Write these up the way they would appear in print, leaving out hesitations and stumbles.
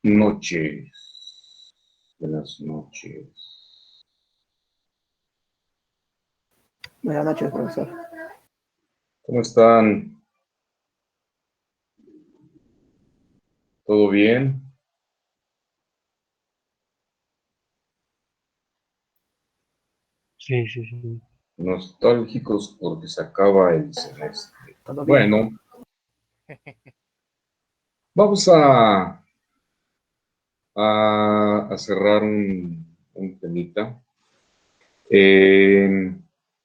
noches. Buenas noches. Buenas noches, profesor. ¿Cómo están? ¿Todo bien? Sí, sí, sí. Nostálgicos porque se acaba el semestre. ¿Todo bien? Bueno, vamos a cerrar un temita.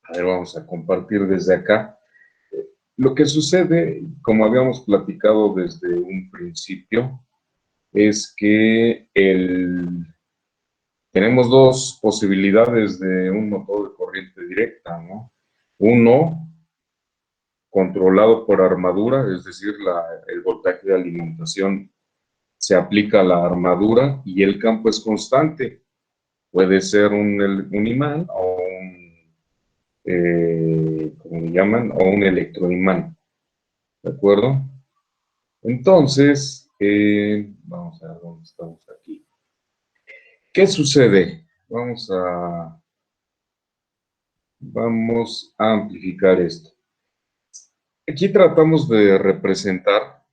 A ver, vamos a compartir desde acá. Lo que sucede, como habíamos platicado desde un principio, es que tenemos dos posibilidades de un motor de corriente directa, ¿no? Uno, controlado por armadura, es decir, el voltaje de alimentación se aplica a la armadura y el campo es constante. Puede ser un imán o ¿cómo le llaman? O un electroimán, ¿de acuerdo? Entonces, vamos a ver dónde estamos aquí. ¿Qué sucede? Vamos a amplificar esto. Aquí tratamos de representar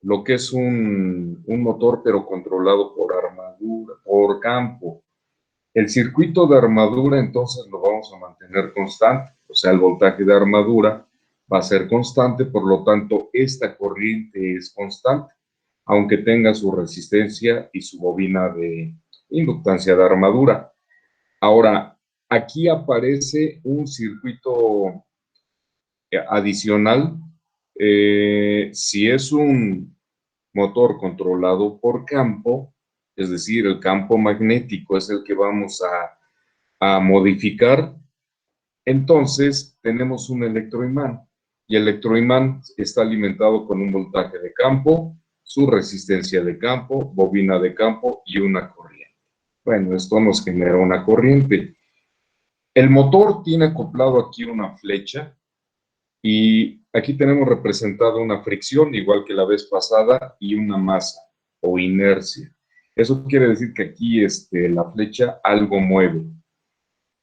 lo que es un motor, pero controlado por armadura, por campo. El circuito de armadura, entonces, lo vamos a mantener constante, o sea, el voltaje de armadura va a ser constante, por lo tanto, esta corriente es constante, aunque tenga su resistencia y su bobina de inductancia de armadura. Ahora, aquí aparece un circuito adicional. Si es un motor controlado por campo, es decir, el campo magnético es el que vamos a modificar, entonces tenemos un electroimán y el electroimán está alimentado con un voltaje de campo, su resistencia de campo, bobina de campo y una corriente. Bueno, esto nos genera una corriente. El motor tiene acoplado aquí una flecha y aquí tenemos representada una fricción, igual que la vez pasada, y una masa o inercia. Eso quiere decir que aquí la flecha algo mueve.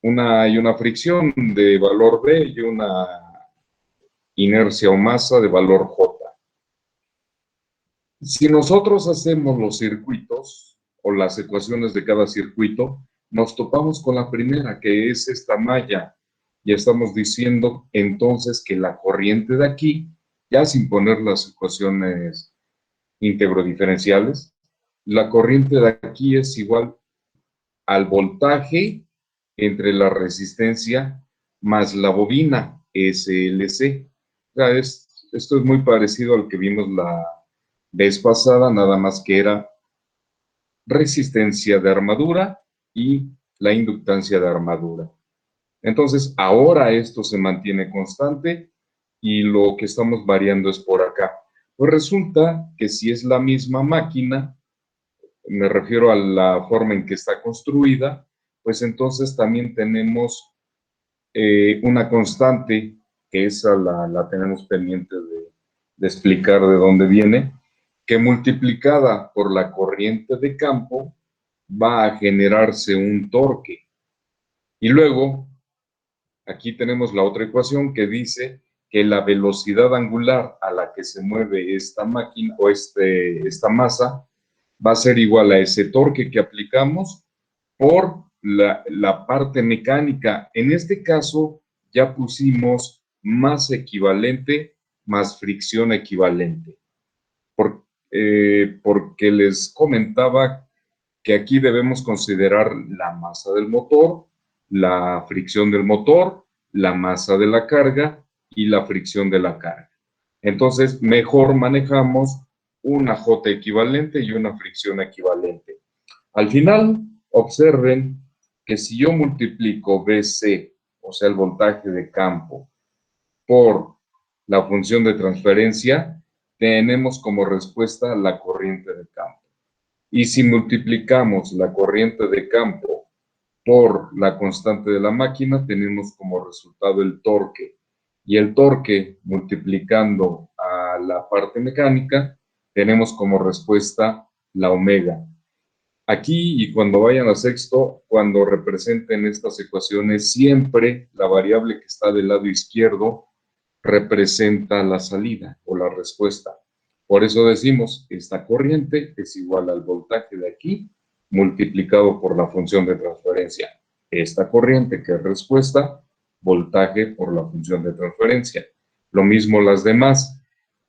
Hay una fricción de valor B y una inercia o masa de valor J. Si nosotros hacemos los circuitos o las ecuaciones de cada circuito, nos topamos con la primera, que es esta malla. Y estamos diciendo entonces que la corriente de aquí, ya sin poner las ecuaciones íntegro-diferenciales, la corriente de aquí es igual al voltaje entre la resistencia más la bobina SLC. O sea, esto es muy parecido al que vimos la vez pasada, nada más que era resistencia de armadura y la inductancia de armadura. Entonces, ahora esto se mantiene constante y lo que estamos variando es por acá. Pues resulta que si es la misma máquina, me refiero a la forma en que está construida, pues entonces también tenemos una constante, que esa la tenemos pendiente de explicar de dónde viene, que multiplicada por la corriente de campo va a generarse un torque. Y luego, aquí tenemos la otra ecuación que dice que la velocidad angular a la que se mueve esta máquina o esta masa va a ser igual a ese torque que aplicamos por la parte mecánica. En este caso, ya pusimos masa equivalente más fricción equivalente. Porque les comentaba que aquí debemos considerar la masa del motor, la fricción del motor, la masa de la carga y la fricción de la carga. Entonces, mejor manejamos una J equivalente y una fricción equivalente. Al final, observen que si yo multiplico BC, o sea, el voltaje de campo, por la función de transferencia, tenemos como respuesta la corriente de campo. Y si multiplicamos la corriente de campo por la constante de la máquina, tenemos como resultado el torque. Y el torque, multiplicando a la parte mecánica, tenemos como respuesta la omega. Aquí y cuando vayan a sexto, cuando representen estas ecuaciones, siempre la variable que está del lado izquierdo representa la salida o la respuesta. Por eso decimos, esta corriente es igual al voltaje de aquí multiplicado por la función de transferencia. Esta corriente que es respuesta, voltaje por la función de transferencia. Lo mismo las demás.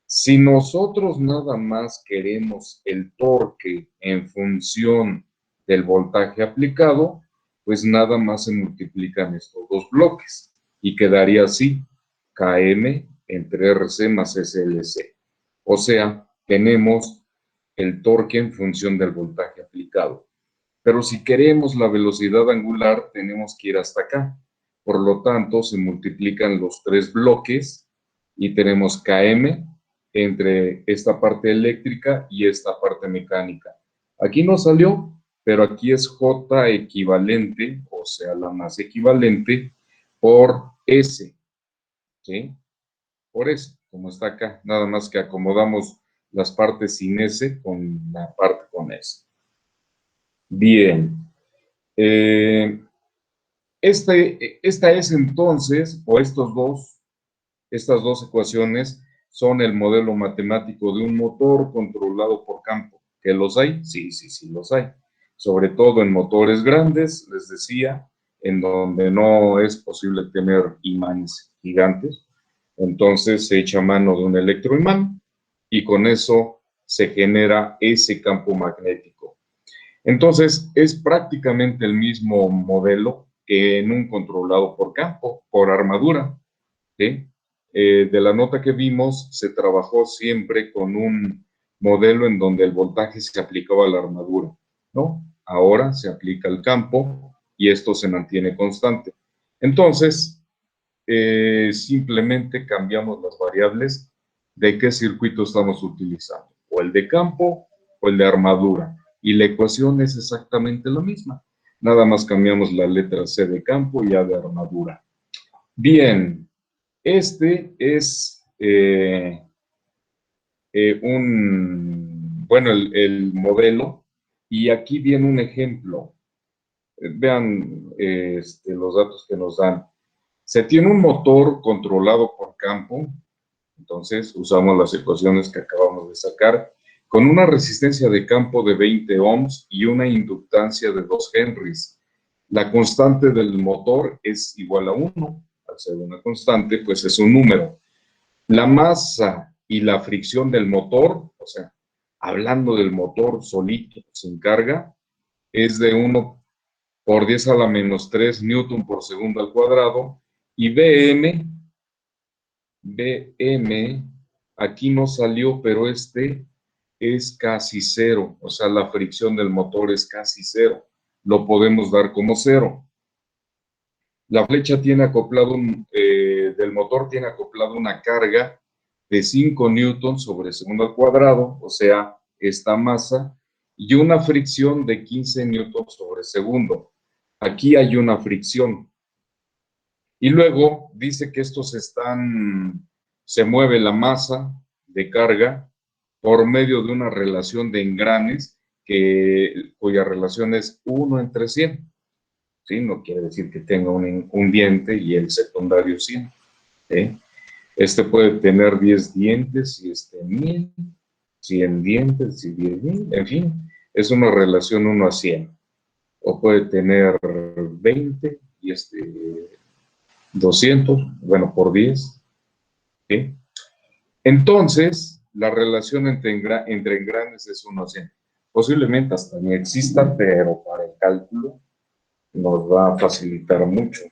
Si nosotros nada más queremos el torque en función del voltaje aplicado, pues nada más se multiplican estos dos bloques y quedaría así, Km entre RC más SLC. O sea, tenemos el torque en función del voltaje aplicado. Pero si queremos la velocidad angular, tenemos que ir hasta acá. Por lo tanto, se multiplican los tres bloques y tenemos Km entre esta parte eléctrica y esta parte mecánica. Aquí no salió, pero aquí es J equivalente, o sea, la masa equivalente, por S, ¿sí? Por S, como está acá, nada más que acomodamos las partes sin S con la parte con S. Bien. Esta es entonces, o estas dos ecuaciones son el modelo matemático de un motor controlado por campo. ¿Que los hay? Sí, sí, sí, los hay. Sobre todo en motores grandes, les decía, en donde no es posible tener imanes gigantes. Entonces se echa mano de un electroimán y con eso se genera ese campo magnético. Entonces, es prácticamente el mismo modelo que en un controlado por campo, por armadura, ¿sí? De la nota que vimos, se trabajó siempre con un modelo en donde el voltaje se aplicaba a la armadura, ¿no? Ahora se aplica al campo y esto se mantiene constante. Entonces, simplemente cambiamos las variables de qué circuito estamos utilizando, o el de campo o el de armadura. Y la ecuación es exactamente la misma. Nada más cambiamos la letra C de campo y A de armadura. Bien, este es el modelo. Y aquí viene un ejemplo. Vean los datos que nos dan. Se tiene un motor controlado por campo, entonces usamos las ecuaciones que acabamos de sacar, con una resistencia de campo de 20 ohms y una inductancia de 2 henrys. La constante del motor es igual a 1. Al ser una constante, pues es un número. La masa y la fricción del motor, o sea, hablando del motor solito, sin carga, es de 1 por 10 a la menos 3 newton por segundo al cuadrado, y BM, aquí no salió, pero este es casi cero, o sea, la fricción del motor es casi cero, lo podemos dar como cero. La flecha tiene acoplado, del motor tiene acoplado una carga de 5 newtons sobre segundo al cuadrado, o sea, esta masa, y una fricción de 15 newtons sobre segundo. Aquí hay una fricción. Y luego dice que se mueve la masa de carga por medio de una relación de engranes cuya relación es 1 entre 100. ¿Sí? No quiere decir que tenga un diente y el secundario 100. ¿Sí? Este puede tener 10 dientes y 1000, 100 dientes y 10,000, en fin, es una relación 1 a 100. O puede tener 20 y 200, bueno, por 10. ¿Sí? Entonces, la relación entre engranes es 1 a 100. Posiblemente hasta ni exista, pero para el cálculo nos va a facilitar mucho.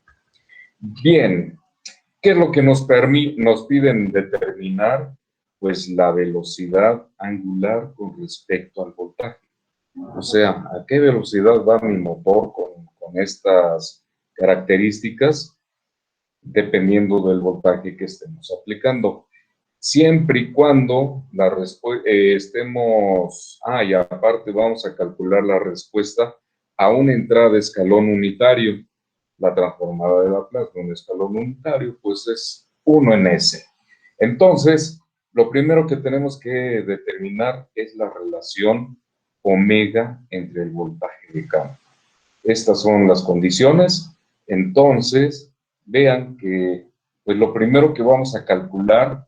Bien, ¿qué es lo que nos piden determinar? Pues la velocidad angular con respecto al voltaje. O sea, ¿a qué velocidad va mi motor con estas características? Dependiendo del voltaje que estemos aplicando. Siempre y cuando estemos... y aparte vamos a calcular la respuesta a una entrada de escalón unitario. La transformada de Laplace de un escalón unitario, pues es 1 en S. Entonces, lo primero que tenemos que determinar es la relación omega entre el voltaje de campo. Estas son las condiciones. Entonces, vean que pues lo primero que vamos a calcular,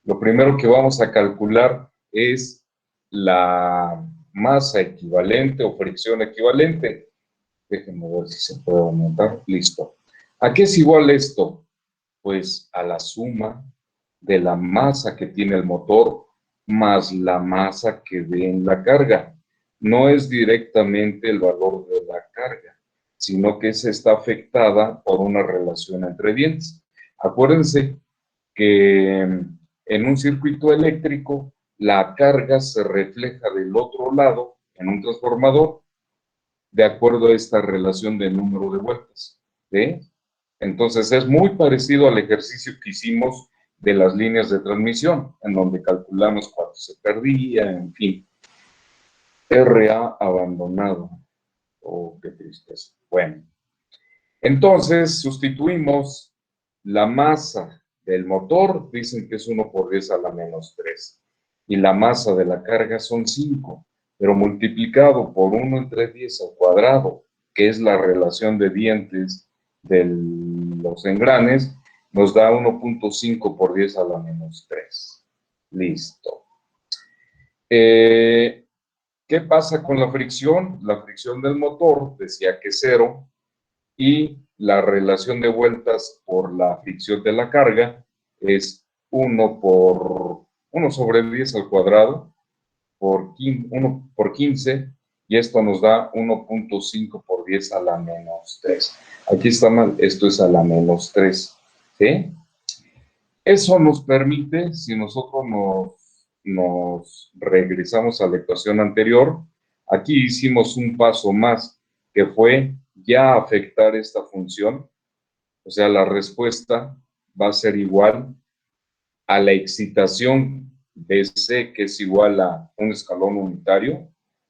lo primero que vamos a calcular es la masa equivalente o fricción equivalente. Déjenme ver si se puede aumentar. Listo. ¿A qué es igual esto? Pues a la suma de la masa que tiene el motor más la masa que ve en la carga. No es directamente el valor de la carga, sino que se está afectada por una relación entre vientos. Acuérdense que en un circuito eléctrico la carga se refleja del otro lado en un transformador de acuerdo a esta relación de número de vueltas. ¿Sí? Entonces es muy parecido al ejercicio que hicimos de las líneas de transmisión, en donde calculamos cuánto se perdía, en fin. RA abandonado. Oh, qué tristeza. Bueno, entonces sustituimos la masa del motor, dicen que es 1 por 10 a la menos 3, y la masa de la carga son 5, pero multiplicado por 1 entre 10 al cuadrado, que es la relación de dientes de los engranes, nos da 1.5 por 10 a la menos 3. Listo. ¿Qué pasa con la fricción? La fricción del motor decía que es 0, y la relación de vueltas por la fricción de la carga es 1 sobre 10 al cuadrado por 15, y esto nos da 1.5 por 10 a la menos 3. Aquí está mal, esto es a la menos 3. ¿Sí? Eso nos permite, si nosotros nos regresamos a la ecuación anterior, aquí hicimos un paso más, que fue ya afectar esta función, o sea, la respuesta va a ser igual a la excitación BC, que es igual a un escalón unitario,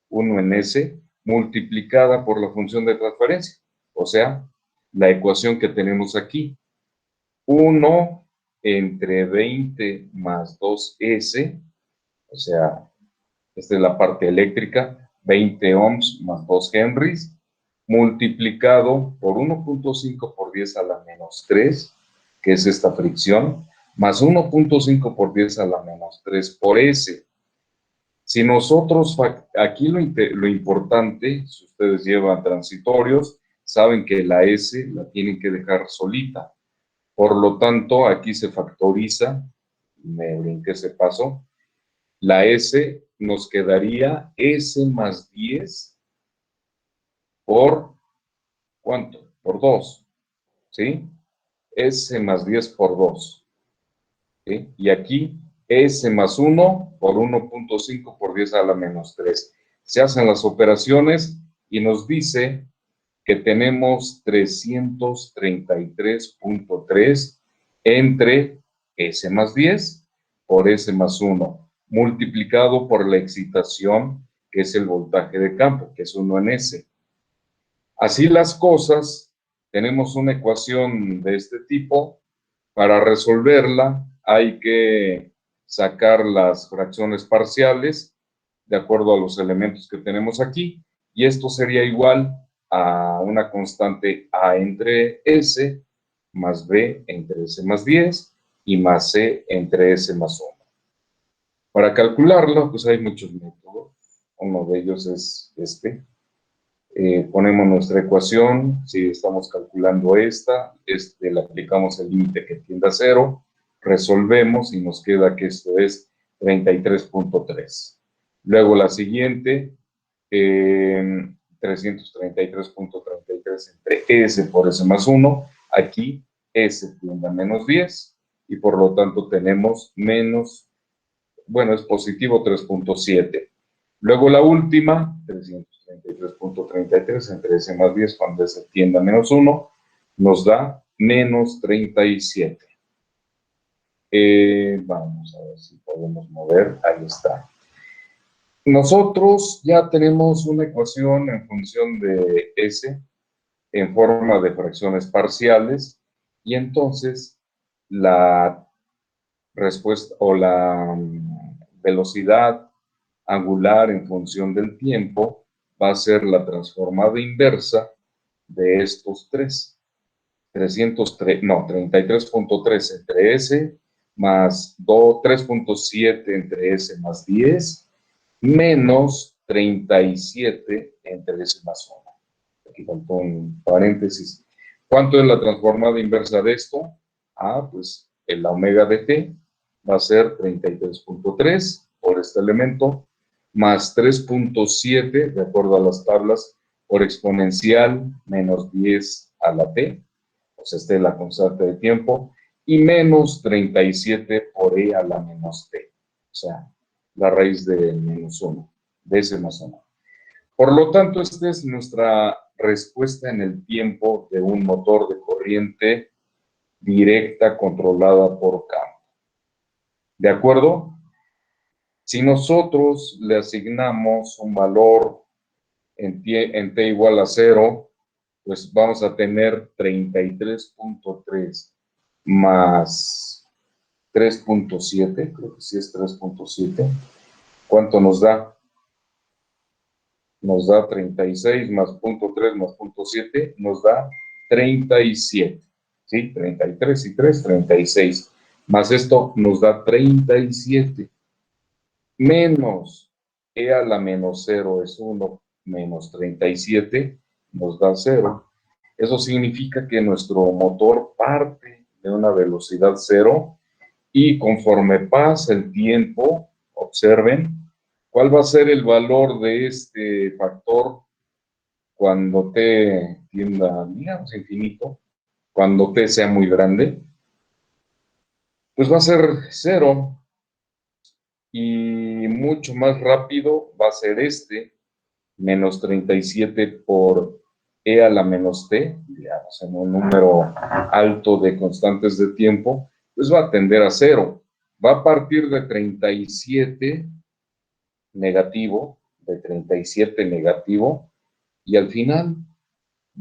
1 en S, multiplicada por la función de transferencia, o sea, la ecuación que tenemos aquí, 1 entre 20 más 2S, o sea, esta es la parte eléctrica, 20 ohms más 2 henries, multiplicado por 1.5 por 10 a la menos 3, que es esta fricción, más 1.5 por 10 a la menos 3 por S. Si nosotros, aquí lo importante, si ustedes llevan transitorios, saben que la S la tienen que dejar solita. Por lo tanto, aquí se factoriza, me brinqué ese paso, la S nos quedaría S más 10 por, ¿cuánto? Por 2, ¿sí? S más 10 por 2, ¿sí? Y aquí S más 1 por 1.5 por 10 a la menos 3. Se hacen las operaciones y nos dice que tenemos 333.3 entre S más 10 por S más 1, multiplicado por la excitación, que es el voltaje de campo, que es 1 en S. Así las cosas, tenemos una ecuación de este tipo. Para resolverla hay que sacar las fracciones parciales de acuerdo a los elementos que tenemos aquí, y esto sería igual a una constante A entre S más B entre S más 10 y más C entre S más 1. Para calcularlo, pues hay muchos métodos. Uno de ellos es este. Ponemos nuestra ecuación, si estamos calculando esta, le aplicamos el límite que tiende a 0, resolvemos y nos queda que esto es 33.3. Luego la siguiente, 333.33 entre S por S más 1, aquí S tiende a menos 10 y por lo tanto tenemos menos, bueno, es positivo 3.7. Luego la última, 333.33 entre S más 10 cuando S tiende a menos 1, nos da menos 37. Vamos a ver si podemos mover, ahí está. Nosotros ya tenemos una ecuación en función de S en forma de fracciones parciales, y entonces la respuesta o la velocidad angular en función del tiempo va a ser la transformada inversa de estos tres. 33.3 entre S más 3.7 entre S más 10 menos 37 entre S más 1. Aquí faltó un paréntesis. ¿Cuánto es la transformada inversa de esto? Pues la omega de t va a ser 33.3 por este elemento, más 3.7, de acuerdo a las tablas, por exponencial menos 10 a la t, pues esta es la constante de tiempo, y menos 37 por e a la menos t, o sea, la raíz de menos 1, de S más 1. Por lo tanto, esta es nuestra respuesta en el tiempo de un motor de corriente directa controlada por campo. ¿De acuerdo? Si nosotros le asignamos un valor en t igual a 0, pues vamos a tener 33.3 más 3.7, creo que sí es 3.7. ¿Cuánto nos da? Nos da 36 más 0.3 más 0.7, nos da 37. ¿Sí? 33 y 3, 36. Más esto nos da 37. Menos e a la menos 0 es 1, menos 37 nos da 0. Eso significa que nuestro motor parte de una velocidad 0 y conforme pasa el tiempo, observen, ¿cuál va a ser el valor de este factor cuando t tienda, digamos, infinito? Cuando t sea muy grande, pues va a ser 0. Y mucho más rápido va a ser menos 37 por e a la menos t, digamos, en un número alto de constantes de tiempo, pues va a tender a 0. Va a partir de 37 negativo, y al final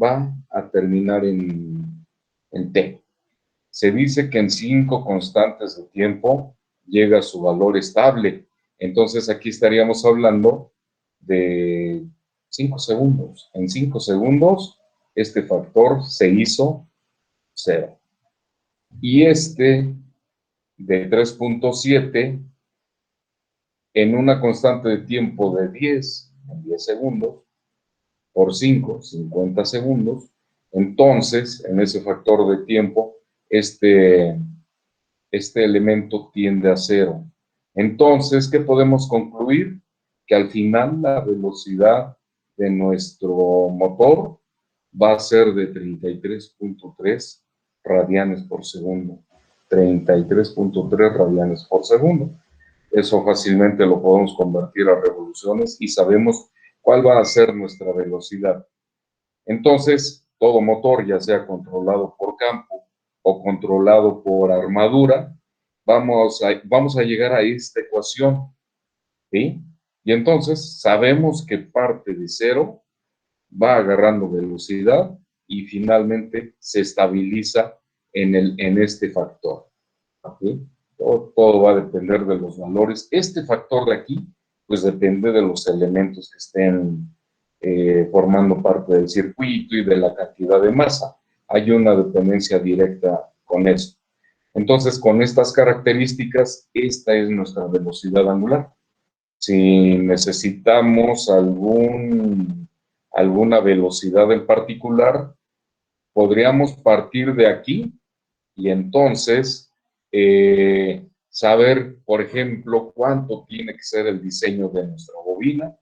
va a terminar en t. Se dice que en 5 constantes de tiempo llega a su valor estable. Entonces aquí estaríamos hablando de 5 segundos. En 5 segundos este factor se hizo 0. Y de 3.7 en una constante de tiempo de 10, en 10 segundos, por 5, 50 segundos. Entonces, en ese factor de tiempo, este elemento tiende a 0. Entonces, ¿qué podemos concluir? Que al final la velocidad de nuestro motor va a ser de 33.3 radianes por segundo. 33.3 radianes por segundo. Eso fácilmente lo podemos convertir a revoluciones y sabemos cuál va a ser nuestra velocidad. Entonces, todo motor, ya sea controlado por campo o controlado por armadura, vamos a llegar a esta ecuación, ¿sí? Y entonces sabemos que parte de 0, va agarrando velocidad y finalmente se estabiliza en este factor, ¿sí? Todo va a depender de los valores. Este factor de aquí, pues depende de los elementos que estén formando parte del circuito y de la cantidad de masa. Hay una dependencia directa con eso. Entonces, con estas características, esta es nuestra velocidad angular. Si necesitamos alguna velocidad en particular, podríamos partir de aquí y entonces saber, por ejemplo, cuánto tiene que ser el diseño de nuestra bobina.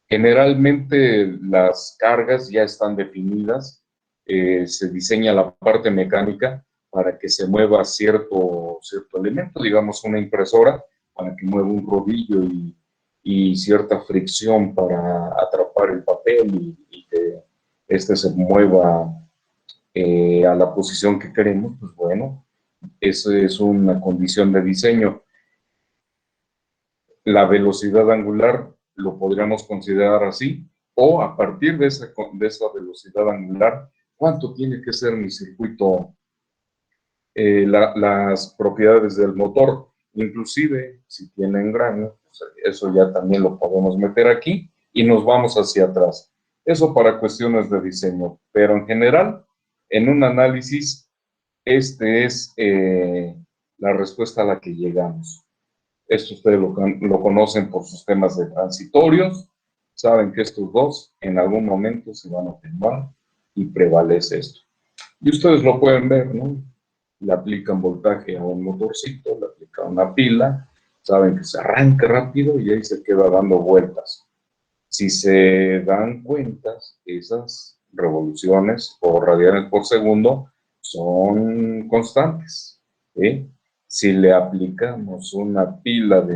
Generalmente las cargas ya están definidas, se diseña la parte mecánica para que se mueva cierto elemento, digamos una impresora, para que mueva un rodillo y cierta fricción para atrapar el papel y que se mueva a la posición que queremos. Pues bueno, eso es una condición de diseño. La velocidad angular lo podríamos considerar así, o a partir de esa velocidad angular, ¿cuánto tiene que ser mi circuito? Las propiedades del motor. inclusive si tienen grano, pues eso ya también lo podemos meter aquí y nos vamos hacia atrás. Eso para cuestiones de diseño, pero en general, en un análisis, este es la respuesta a la que llegamos. Esto ustedes lo conocen por sus temas de transitorios, saben que estos dos en algún momento se van a atenuar y prevalece esto. Y ustedes lo pueden ver, ¿no? Le aplican voltaje a un motorcito, le aplican una pila, saben que se arranca rápido y ahí se queda dando vueltas. Si se dan cuenta, esas revoluciones o radianes por segundo son constantes, ¿sí? Si le aplicamos una pila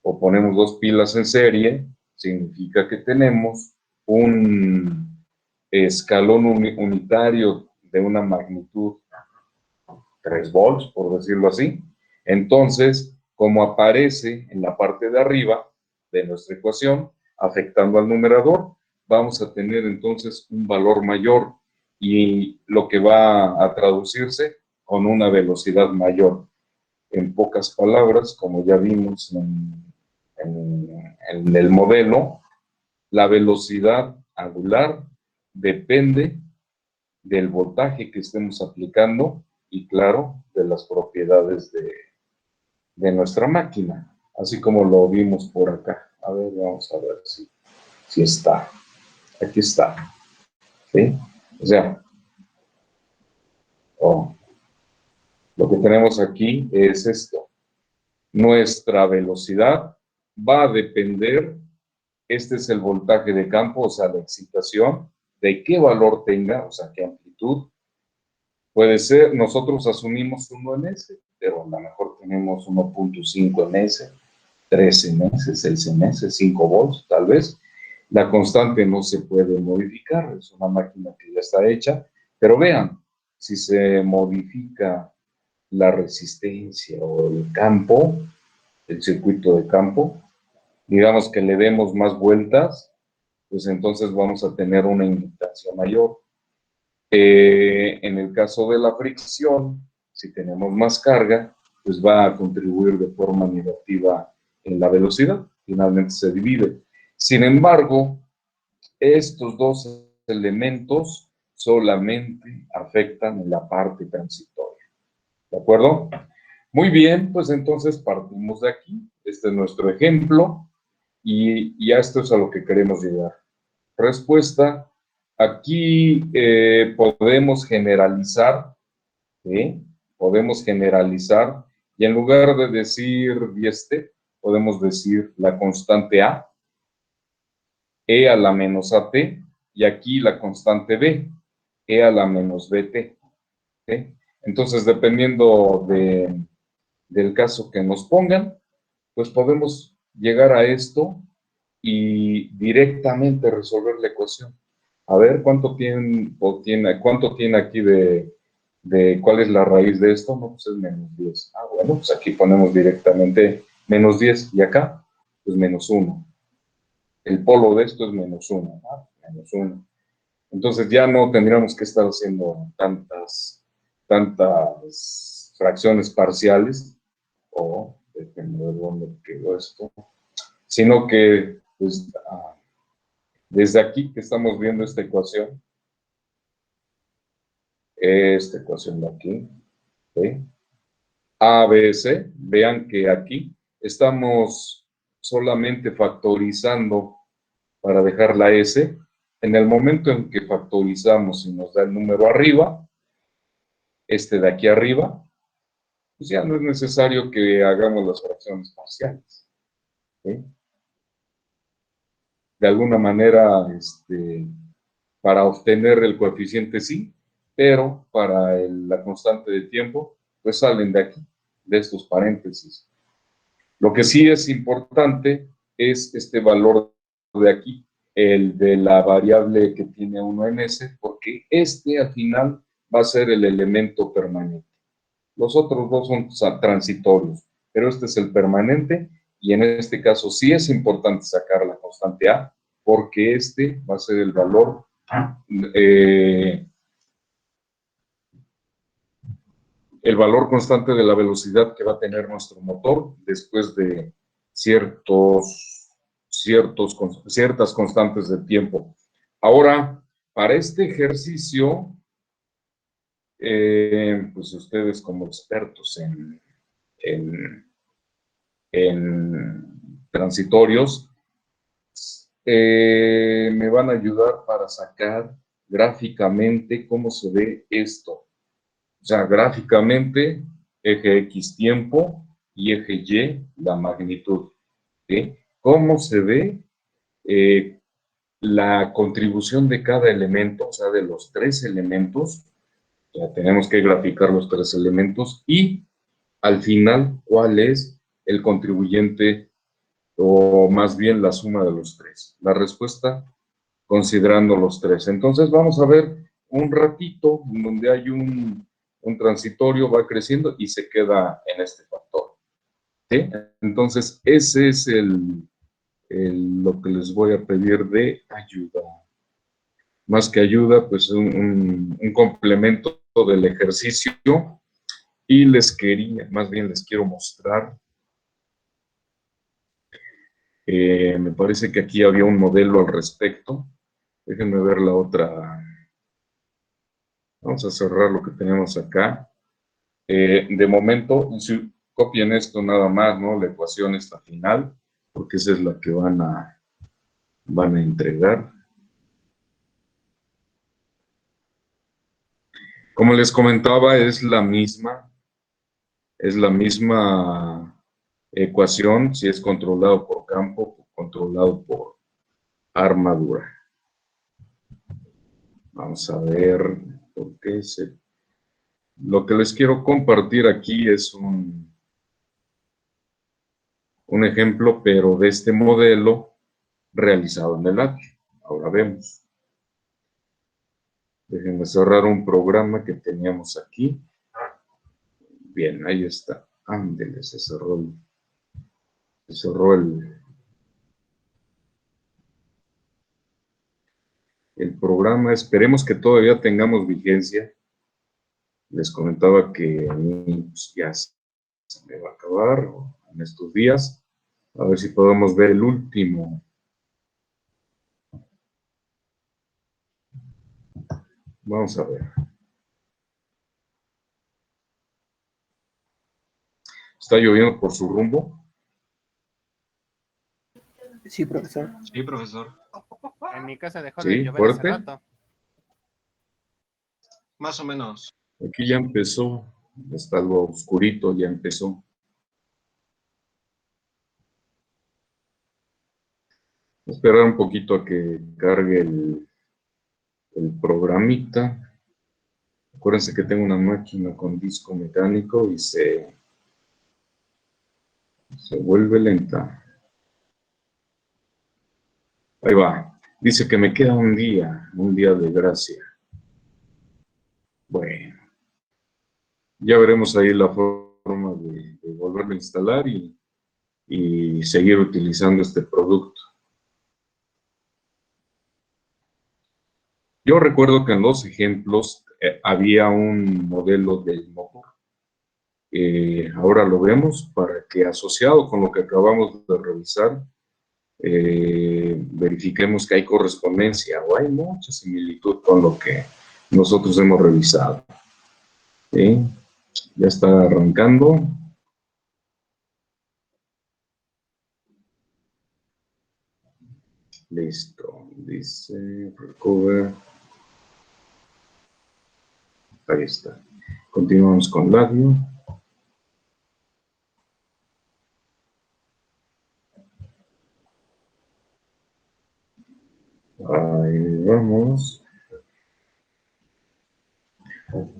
o ponemos dos pilas en serie, significa que tenemos un escalón unitario de una magnitud 3 volts, por decirlo así. Entonces, como aparece en la parte de arriba de nuestra ecuación, afectando al numerador, vamos a tener entonces un valor mayor y lo que va a traducirse con una velocidad mayor. En pocas palabras, como ya vimos en el modelo, la velocidad angular depende del voltaje que estemos aplicando y, claro, de las propiedades de nuestra máquina, así como lo vimos por acá. A ver, vamos a ver si está. Aquí está. ¿Sí? O sea, lo que tenemos aquí es esto. Nuestra velocidad va a depender, este es el voltaje de campo, o sea, la excitación, de qué valor tenga, o sea, qué amplitud. Puede ser, nosotros asumimos 1 en S, pero a lo mejor tenemos 1.5 en S, 3 en S, 6 en S, 5 volts tal vez. La constante no se puede modificar, es una máquina que ya está hecha, pero vean, si se modifica la resistencia o el campo, el circuito de campo, digamos que le demos más vueltas, pues entonces vamos a tener una inductancia mayor. En el caso de la fricción, si tenemos más carga, pues va a contribuir de forma negativa en la velocidad, finalmente se divide. Sin embargo, estos dos elementos solamente afectan en la parte transitoria. ¿De acuerdo? Muy bien, pues entonces partimos de aquí. Este es nuestro ejemplo y a esto es a lo que queremos llegar. Respuesta. Aquí podemos generalizar, ¿sí? Podemos generalizar y en lugar de decir podemos decir la constante A, E a la menos AT, y aquí la constante B, E a la menos BT. ¿Sí? Entonces, dependiendo del caso que nos pongan, pues podemos llegar a esto y directamente resolver la ecuación. A ver, ¿cuánto tiene aquí de cuál es la raíz de esto? No, pues es menos 10. Ah, bueno, pues aquí ponemos directamente menos 10 y acá, pues menos 1. El polo de esto es menos 1. Ah, menos 1. Entonces ya no tendríamos que estar haciendo tantas fracciones parciales, o depende de dónde quedó esto, sino que pues, desde aquí que estamos viendo esta ecuación de aquí, ¿sí? A, B, C, vean que aquí estamos solamente factorizando para dejar la S. En el momento en que factorizamos y nos da el número arriba, este de aquí arriba, pues ya no es necesario que hagamos las fracciones parciales, ¿sí? De alguna manera, para obtener el coeficiente sí, pero para la constante de tiempo, pues salen de aquí, de estos paréntesis. Lo que sí es importante es este valor de aquí, el de la variable que tiene 1 en S, porque al final va a ser el elemento permanente. Los otros dos son transitorios, pero este es el permanente y en este caso sí es importante sacar la constante A, porque este va a ser el valor el valor constante de la velocidad que va a tener nuestro motor después de ciertas constantes de tiempo. Ahora, para este ejercicio, pues ustedes como expertos en transitorios, me van a ayudar para sacar gráficamente cómo se ve esto. O sea, gráficamente, eje X tiempo y eje Y la magnitud. ¿Sí? ¿Cómo se ve la contribución de cada elemento, o sea, de los tres elementos? Ya tenemos que graficar los tres elementos y al final, ¿cuál es el contribuyente o más bien la suma de los tres? La respuesta, considerando los tres. Entonces vamos a ver un ratito en donde hay un transitorio, va creciendo y se queda en este factor. ¿Sí? Entonces ese es lo que les voy a pedir de ayuda. Más que ayuda, pues un complemento del ejercicio. Y más bien les quiero mostrar. Me parece que aquí había un modelo al respecto. Déjenme ver la otra. Vamos a cerrar lo que tenemos acá. De momento, copien esto nada más, ¿no? La ecuación esta final, porque esa es la que van a entregar. Como les comentaba, es la misma ecuación si es controlado por campo o controlado por armadura. Vamos a ver por qué lo que les quiero compartir aquí es un ejemplo, pero de este modelo realizado en el H. Ahora vemos. Déjenme cerrar un programa que teníamos aquí. Bien, ahí está. Ándele, se cerró el programa. Esperemos que todavía tengamos vigencia. Les comentaba que pues, ya se me va a acabar en estos días. A ver si podemos ver el último. Vamos a ver. ¿Está lloviendo por su rumbo? Sí, profesor. Sí, profesor. En mi casa dejó de Sí, llover hace fuerte. rato. Más o menos. Aquí ya empezó. Está algo oscurito, ya empezó. Esperar un poquito a que cargue el programita. Acuérdense que tengo una máquina con disco mecánico y se vuelve lenta. Ahí va. Dice que me queda un día de gracia. Bueno, ya veremos ahí la forma de volverlo a instalar y seguir utilizando este producto. Yo recuerdo que en los ejemplos había un modelo del motor. Ahora lo vemos para que asociado con lo que acabamos de revisar, verifiquemos que hay correspondencia o hay mucha similitud con lo que nosotros hemos revisado. ¿Sí? Ya está arrancando. Listo. Dice recover. Ahí está. Continuamos con labio. Ahí vamos.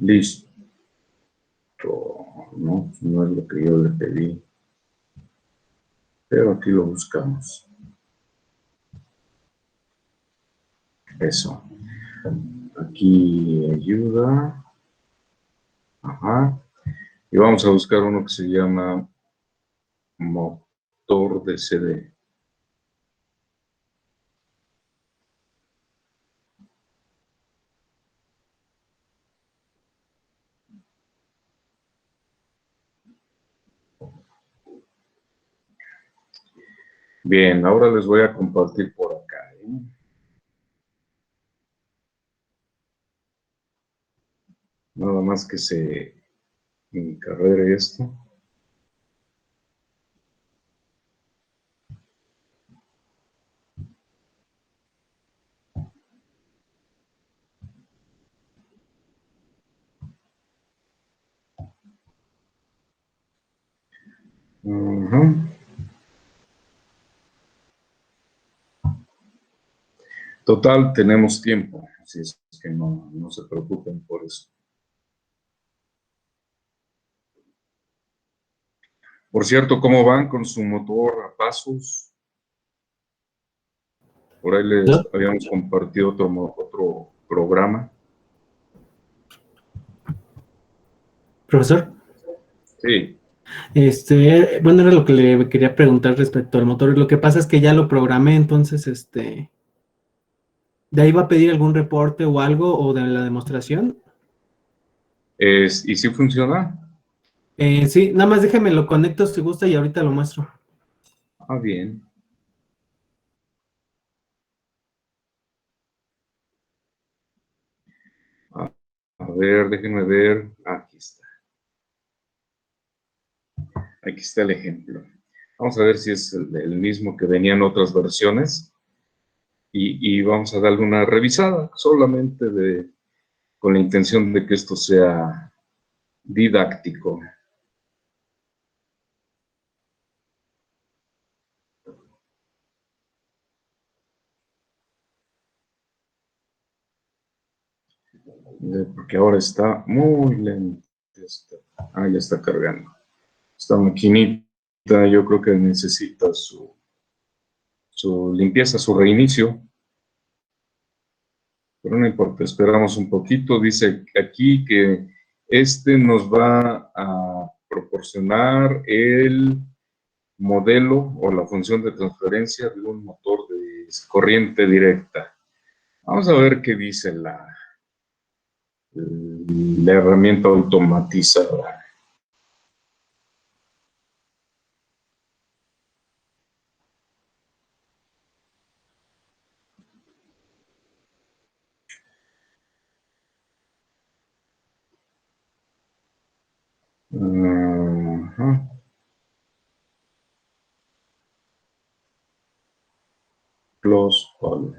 Listo. No, no es lo que yo le pedí. Pero aquí lo buscamos. Eso. Aquí ayuda. Ajá. Y vamos a buscar uno que se llama motor de CD. Bien, ahora les voy a compartir por acá. Nada más que se encargue esto. Ujú. Total, tenemos tiempo, así es que no se preocupen por eso. Por cierto, ¿cómo van con su motor a pasos? Por ahí les ¿No? habíamos compartido otro programa. Profesor, Sí, bueno, era lo que le quería preguntar respecto al motor. Lo que pasa es que ya lo programé, entonces, ¿de ahí va a pedir algún reporte o algo o de la demostración? ¿y si funciona? Sí, nada más déjeme lo conecto si gusta y ahorita lo muestro. Ah, bien. A, a ver, déjenme ver. Aquí está. Aquí está el ejemplo. Vamos a ver si es el mismo que venía en otras versiones y vamos a darle una revisada, solamente con la intención de que esto sea didáctico. Porque ahora está muy lento. Ah, ya está cargando. Esta maquinita yo creo que necesita su limpieza, su reinicio. Pero no importa, esperamos un poquito. Dice aquí que nos va a proporcionar el modelo o la función de transferencia de un motor de corriente directa. Vamos a ver qué dice la herramienta automatizada. Ajá. Close all.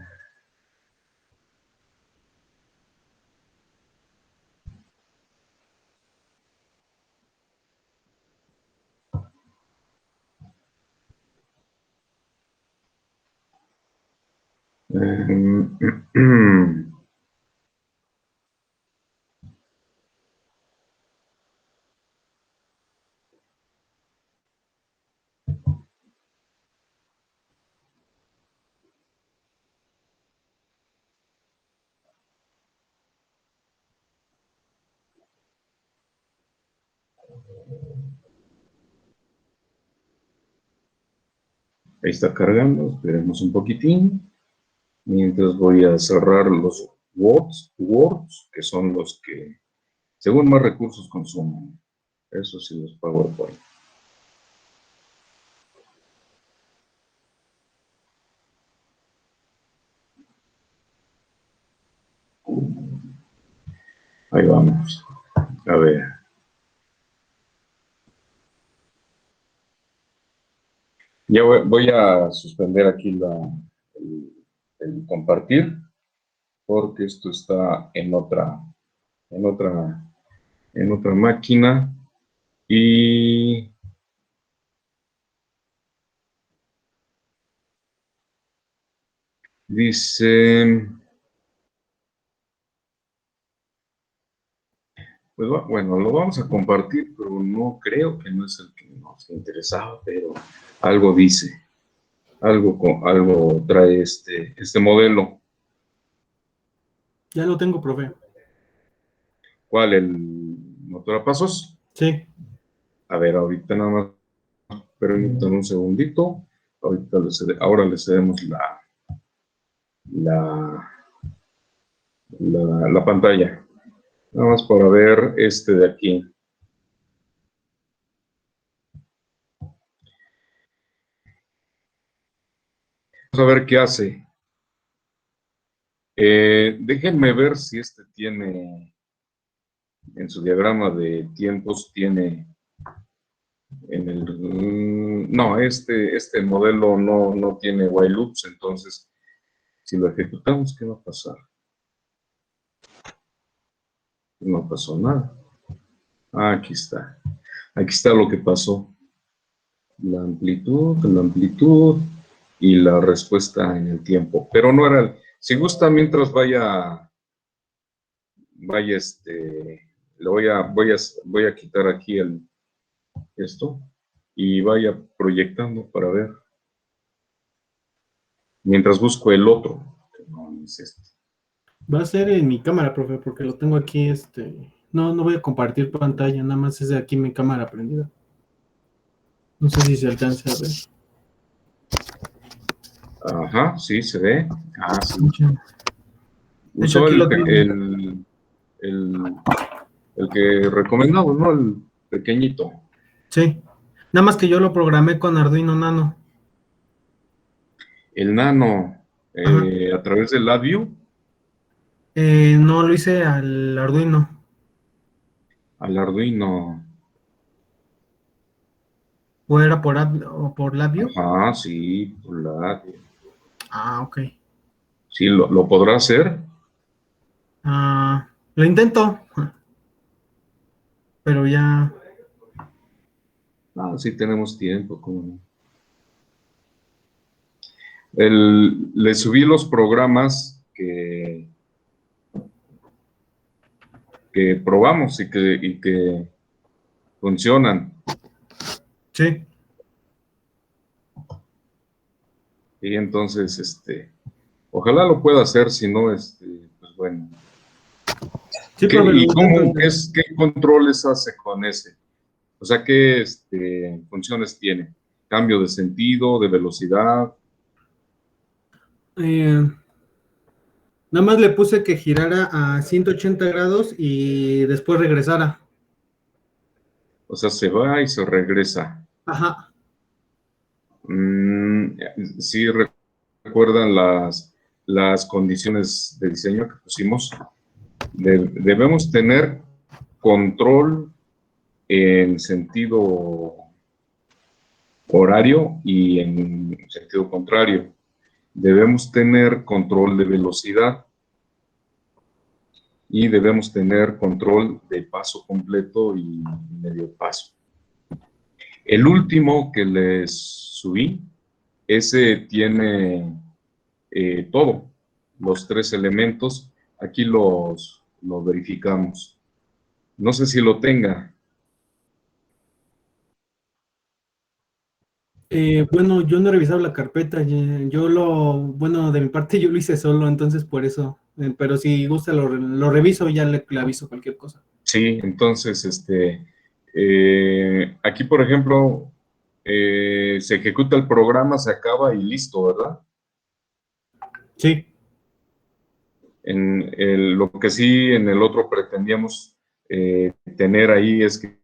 Ahí está cargando, esperemos un poquitín. Mientras voy a cerrar los words, que son los que, según más recursos consumen. Eso sí, los PowerPoint. Ahí vamos. A ver. Ya voy a suspender aquí el compartir, porque esto está en otra, en otra máquina. Y dice, pues bueno, lo vamos a compartir, pero no creo que no es el que nos interesaba, pero algo dice, algo trae este modelo. Ya lo tengo, profe. ¿Cuál? ¿El motor a pasos? Sí. A ver, ahorita nada más, permítanme un segundito. Ahora le cedemos la, la pantalla. Nada más para ver este de aquí. Vamos a ver qué hace. Déjenme ver si este tiene, en su diagrama de tiempos, tiene no, este modelo no tiene while loops, entonces si lo ejecutamos, ¿qué va a pasar? No pasó nada. Aquí está. Aquí está lo que pasó. La amplitud y la respuesta en el tiempo. Pero no era si gusta, mientras vaya, le voy a quitar aquí esto y vaya proyectando para ver. Mientras busco el otro, que no es este. Va a ser en mi cámara, profe, porque lo tengo aquí, no voy a compartir pantalla, nada más es de aquí mi cámara prendida. No sé si se alcanza a ver. Ajá, sí, se ve. Ah, sí. De hecho, Usó aquí lo tengo. el que recomendamos, ¿no? El pequeñito. Sí, nada más que yo lo programé con Arduino Nano. El Nano, a través del LabVIEW. No lo hice al Arduino. Al Arduino. ¿O era por LabVIEW? Ajá, sí, por LabVIEW. Ah, ok. Sí, ¿lo podrá hacer? Lo intento. Pero ya. Ah, sí tenemos tiempo, ¿cómo no? Le subí los programas que probamos y que funcionan. Sí. Y entonces, ojalá lo pueda hacer, si no, pues bueno. Sí, profe, lo ¿Y intento. qué controles hace con ese? O sea, ¿qué funciones tiene? ¿Cambio de sentido, de velocidad? Nada más le puse que girara a 180 grados y después regresara. O sea, se va y se regresa. Ajá. Sí, recuerdan las condiciones de diseño que pusimos. Debemos tener control en sentido horario y en sentido contrario. Debemos tener control de velocidad y debemos tener control de paso completo y medio paso. El último que les subí, ese tiene todo, los 3 elementos. Aquí los verificamos. No sé si lo tenga. Bueno, yo no he revisado la carpeta. Bueno, de mi parte yo lo hice solo, entonces por eso. Pero si gusta, lo reviso y ya le aviso cualquier cosa. Sí, entonces, aquí, por ejemplo, se ejecuta el programa, se acaba y listo, ¿verdad? Sí. Lo que sí en el otro pretendíamos tener ahí es que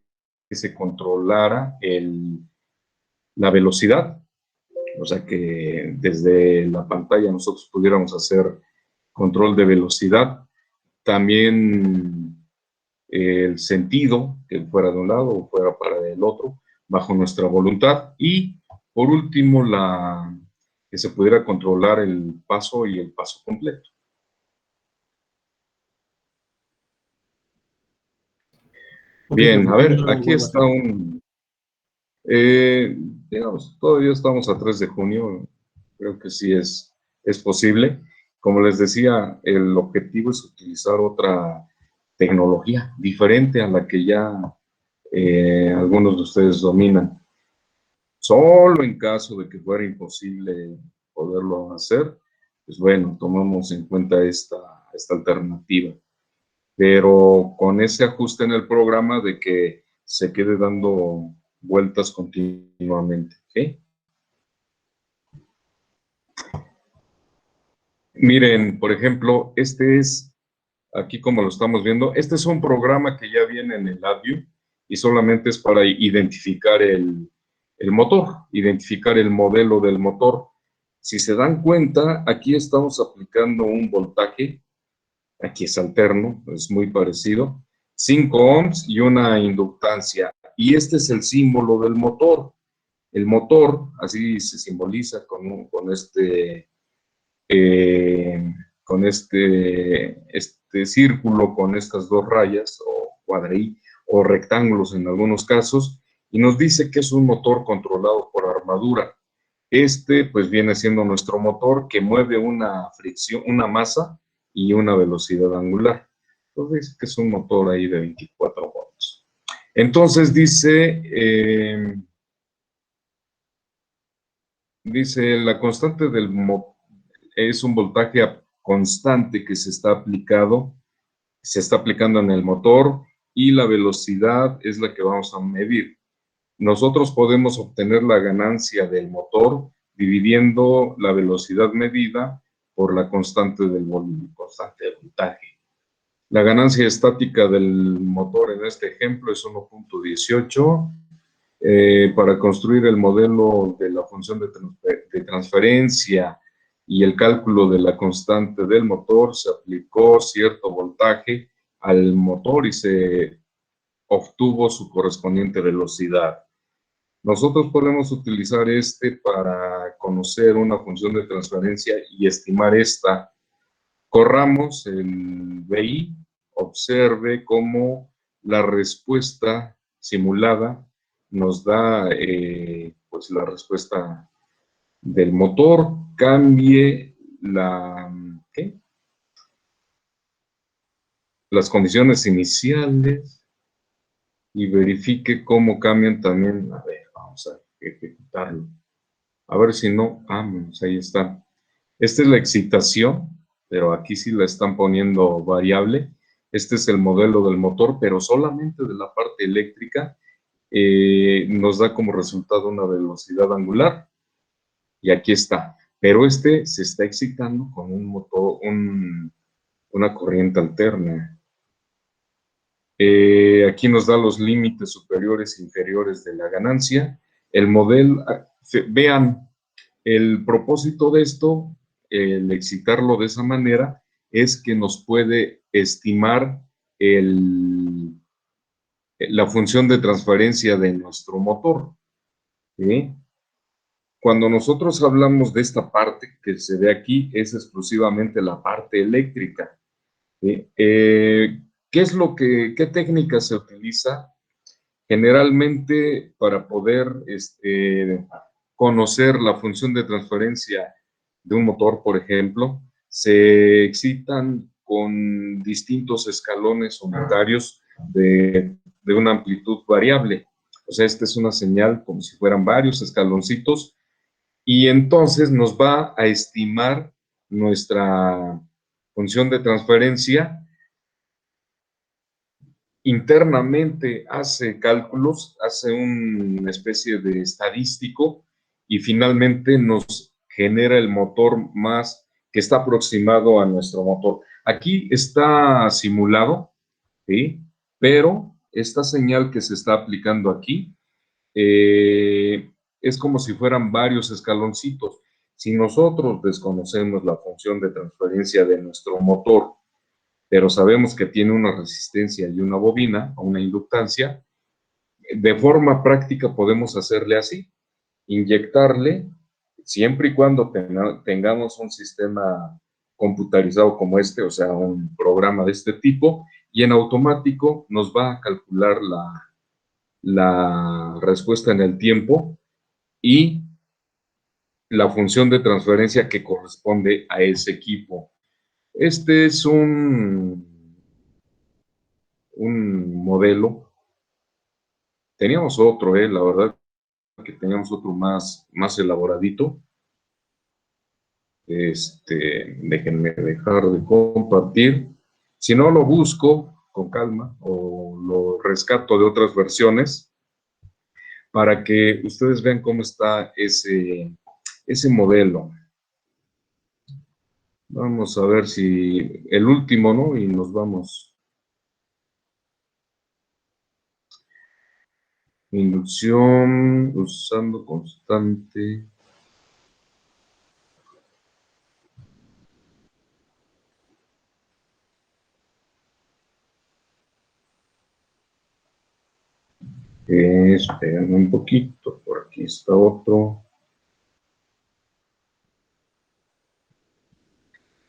se controlara la velocidad, o sea que desde la pantalla nosotros pudiéramos hacer control de velocidad, también el sentido, que fuera de un lado o fuera para el otro, bajo nuestra voluntad, y por último que se pudiera controlar el paso y el paso completo. Bien, a ver, aquí está digamos, todavía estamos a 3 de junio, creo que sí es posible. Como les decía, el objetivo es utilizar otra tecnología diferente a la que ya algunos de ustedes dominan. Solo en caso de que fuera imposible poderlo hacer, pues bueno, tomamos en cuenta esta alternativa. Pero con ese ajuste en el programa de que se quede dando vueltas continuamente. ¿Sí? Miren, por ejemplo, aquí como lo estamos viendo, este es un programa que ya viene en el LabVIEW y solamente es para identificar el motor, identificar el modelo del motor. Si se dan cuenta, aquí estamos aplicando un voltaje, aquí es alterno, es muy parecido, 5 ohms y una inductancia. Y este es el símbolo del motor. El motor, así se simboliza con este círculo, con estas dos rayas, o cuadrillas, o rectángulos en algunos casos, y nos dice que es un motor controlado por armadura. Pues viene siendo nuestro motor que mueve una fricción, una masa y una velocidad angular. Entonces, que es un motor ahí de 24 volts. Entonces dice la constante del motor es un voltaje constante que se está aplicando en el motor, y la velocidad es la que vamos a medir. Nosotros podemos obtener la ganancia del motor dividiendo la velocidad medida por la constante del voltaje. La ganancia estática del motor en este ejemplo es 1.18. Para construir el modelo de la función de transferencia y el cálculo de la constante del motor, se aplicó cierto voltaje al motor y se obtuvo su correspondiente velocidad. Nosotros podemos utilizar para conocer una función de transferencia y estimar esta. Corramos el BI, observe cómo la respuesta simulada nos da pues la respuesta del motor. Cambie las condiciones iniciales y verifique cómo cambian también. A ver, vamos a ejecutarlo. A ver si no, pues ahí está. Esta es la excitación, pero aquí sí la están poniendo variable. Este es el modelo del motor, pero solamente de la parte eléctrica nos da como resultado una velocidad angular. Y aquí está. Pero se está excitando con un motor, una corriente alterna. Aquí nos da los límites superiores e inferiores de la ganancia. El modelo, vean, el propósito de esto, el excitarlo de esa manera, es que nos puede estimar la función de transferencia de nuestro motor. ¿Sí? Cuando nosotros hablamos de esta parte que se ve aquí, es exclusivamente la parte eléctrica. ¿Sí? ¿Qué técnica se utiliza? Generalmente, para poder conocer la función de transferencia de un motor, por ejemplo, se excitan con distintos escalones unitarios de una amplitud variable. O sea, esta es una señal como si fueran varios escaloncitos, y entonces nos va a estimar nuestra función de transferencia. Internamente hace cálculos, hace una especie de estadístico, y finalmente nos genera el motor más que está aproximado a nuestro motor. Aquí está simulado, ¿sí? Pero esta señal que se está aplicando aquí es como si fueran varios escaloncitos. Si nosotros desconocemos la función de transferencia de nuestro motor, pero sabemos que tiene una resistencia y una bobina o una inductancia, de forma práctica podemos hacerle así, inyectarle, siempre y cuando tengamos un sistema computarizado como o sea, un programa de este tipo, y en automático nos va a calcular la respuesta en el tiempo y la función de transferencia que corresponde a ese equipo. Este es un modelo. Teníamos otro, la verdad que teníamos otro más elaboradito. Déjenme dejar de compartir. Si no, lo busco con calma o lo rescato de otras versiones para que ustedes vean cómo está ese modelo. Vamos a ver si el último, ¿no? Y nos vamos. Inducción usando constante. Espérame un poquito, por aquí está otro.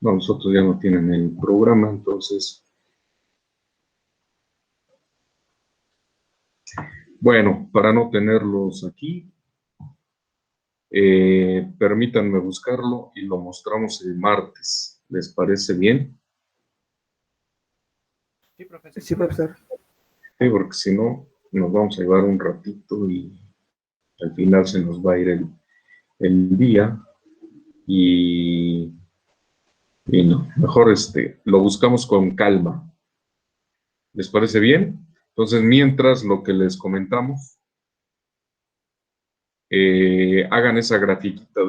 No, los otros ya no tienen el programa, entonces. Bueno, para no tenerlos aquí, permítanme buscarlo y lo mostramos el martes. ¿Les parece bien? Sí, profe. Sí, profesor. Sí, porque si no, nos vamos a llevar un ratito y al final se nos va a ir el día y no, mejor lo buscamos con calma. ¿Les parece bien? Entonces, mientras lo que les comentamos, hagan esa grafiquita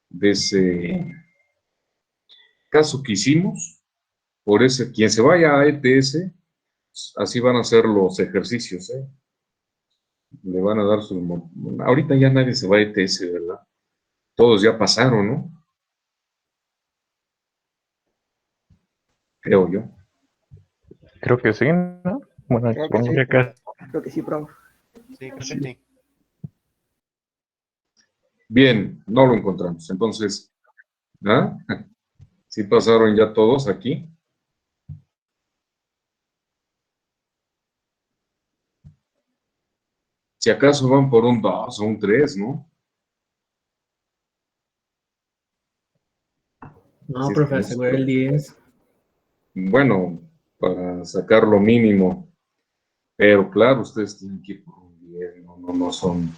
de ese caso que hicimos, por ese, quien se vaya a ETS, así van a ser los ejercicios, ¿eh? Le van a dar sus... Ahorita ya nadie se va a ETS, ¿verdad? Todos ya pasaron, ¿no? Creo yo. Creo que sí, ¿no? Bueno, Creo que supongo. sí. Acá. Creo que sí, profe. Sí, creo que sí. Bien, no lo encontramos. Entonces, ¿ah? ¿Sí pasaron ya todos aquí? Si acaso van por un 2 o un 3, ¿no? No, Si es que profe, no aseguré el 10. bueno, para sacar lo mínimo. Pero claro, ustedes tienen que ir por un 10, no son,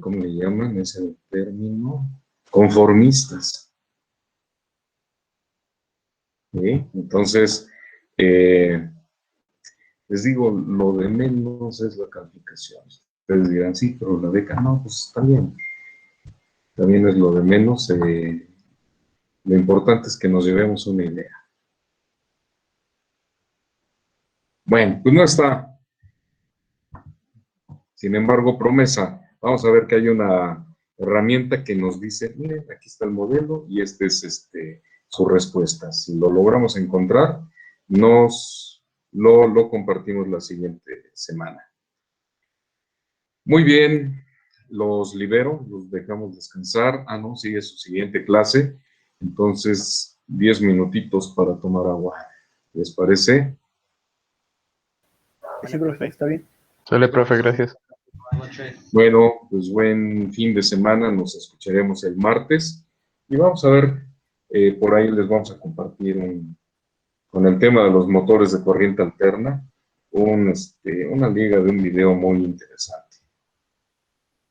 ¿cómo le llaman ese término? Conformistas. ¿Sí? Entonces, les digo, lo de menos es la calificación. Ustedes dirán, sí, pero la beca, no, pues está bien. También es lo de menos. Lo importante es que nos llevemos una idea. Bueno, pues no está. Sin embargo, promesa. Vamos a ver que hay una herramienta que nos dice, miren, aquí está el modelo y este es su respuesta. Si lo logramos encontrar, lo compartimos la siguiente semana. Muy bien, los libero, los dejamos descansar. Ah, no, sigue su siguiente clase. Entonces, 10 minutitos para tomar agua. ¿Les parece? Sí, profe, está bien. Sale, profe, gracias. Bueno, pues buen fin de semana. Nos escucharemos el martes. Y vamos a ver, por ahí les vamos a compartir con el tema de los motores de corriente alterna, una liga de un video muy interesante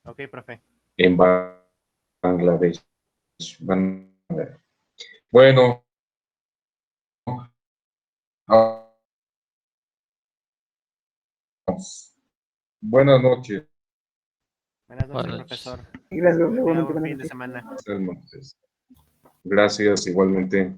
Ok, profe. en Bangladesh. Van a ver. Bueno, buenas noches. Buenas noches, Buenas noches. profesor. Gracias, profe. Tenga Igualmente, buen buenas fin de noches. semana. Gracias, igualmente.